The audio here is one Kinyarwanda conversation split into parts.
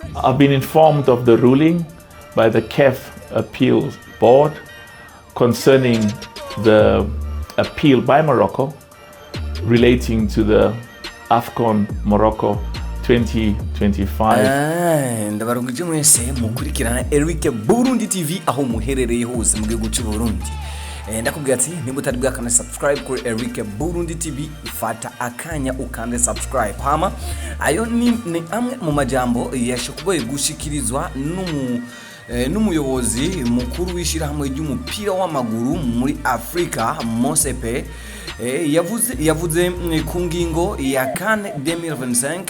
I've been informed of the ruling by the CAF Appeals Board concerning the appeal by Morocco relating to the Afron Morocco 2025. Ndabarungije mwese mukurikirana Eric Burundi TV aho muherereye hose mu gihugu cy'u Burundi. Ndakubwira ati niba utari bwakana subscribe kuri Eric Burundi TV ifata akanya ukande subscribe. Hama ayo ni amwe mu majambo yashoboye gushikirizwa n'umuyobozi mukuru w'ishirahamwe ry'umupira w'amaguru muri Afrika Mosepe yavuze ku ngingo ya CAN 2025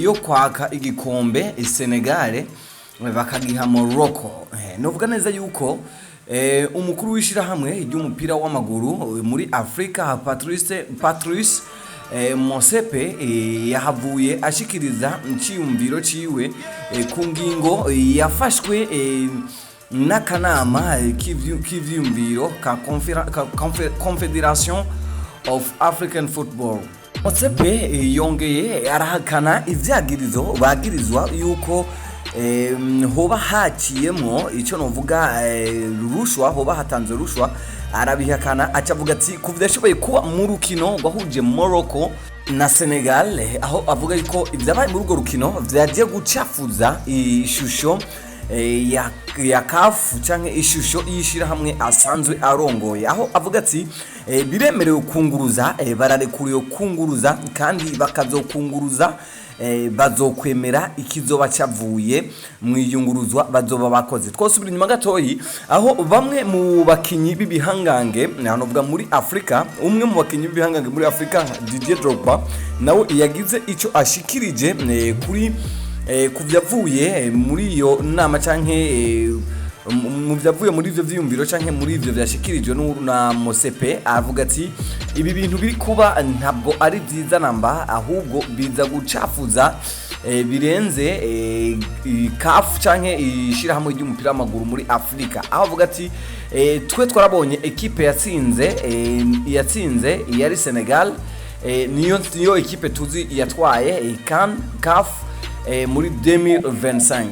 yo kwaka igikombe Sénégal bakagiha Morocco. Novuga neza yuko umukuru w'ishirahamwe ry'umupira w'amaguru muri Afrika Patrice Mosepe yahavuye ashikiriza iciyumviro ciwe ku ngingo yafashwe n'akanama k'ivyumviro ka Confederation of African Football. Mosepe yongeye arahakana ivyagirizo bagirizwa yuko hoba haciyemo icyo novuga rushwa, hoba hatanze rushwa, arabihakana acavuga ati kuvyashoboye kuba mu rukino rwahuje Morocco na Sénégal, aho avuga yuko ibyabaye muri urwo rukino vyagiye gucafuza ishusho ya CAF canke ishusho yishira hamwe asanzwe arongoye, aho avuga ati biremerewe kunguruza, bararekuriye kunguruza kandi bakazokunguruza bazokwemera ikizoba cyavuye mu iyunguruzwa bazoba bakoze. Twosubira inyuma gatoyi aho bamwe mu bakinyi b'ibihangange nanovuga muri Afrika, umwe mu bakinyi b'ibihangange muri Afrika Didier Drogba nawe yagize ico ashikirije kuri kuvyavuye muri iyo nama canke mu byavuye muri ivyo vyiyumviro canke muri ivyo vyashikirijwe na Mosepe. Avuga ati ibi bintu biri kuba ntabwo ari byiza namba, ahubwo biza gucafuza birenze CAF canke ishirahamwe ry'umupira w'amaguru muri Afrika. Aho avuga ati twe twarabonye equipe yatsinze yari Sénégal, niyo equipe tuzi yatwaye CAF muri 2025.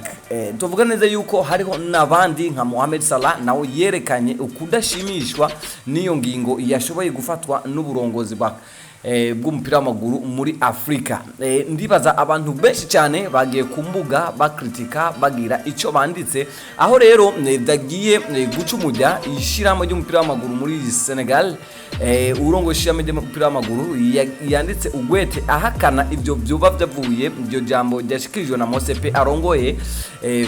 Tuvuga neza yuko hariho nabandi nka Mohamed Salah nawe yerekanye ukudashimishwa niyo ngingo yashoboye gufatwa n'uburongozi bw'umupira w'amaguru muri Afrika. Ndibaza abantu benshi cyane bagiye kumbuga bakritika bagira ico banditse, aho rero dagiye gucumujya ishiramo ry'umupira w'amaguru muri Sénégal, urongo ishiramo ry'umupira w'amaguru yanditse ugwete ahakana ibyo byoba byavuye ibyo jambo ryashikirijwe na Mosepe arongoye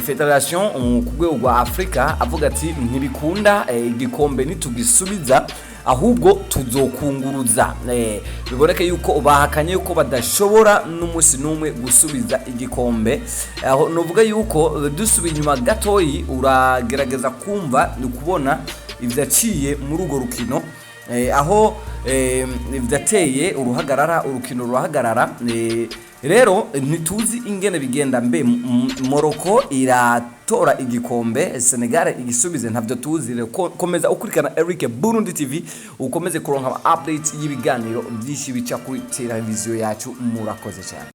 Federation ku rwego rwa Afrika, avuga ati ntibikunda igikombe nitugisubiza ahubwo tuzokunguruza. Biboreke yuko bahakanye yuko badashobora n'umunsi numwe gusubiza igikombe. Aho novuga yuko dusubiye inyuma gatoyi uragerageza kumva ukubona ivyaciye muri urwo rukino, aho vyateye uruhagarara, urukino ruhagarara. Rero ntituzi ingene bigenda mbe Morocco iratora igikombe Sénégal igisubize ntavyo tuzi. Komeza ukurikana Eric Burundi TV ukomeze kuronka update y'ibiganiro byinshi bica kuri televiziyo yacu. Murakoze cyane.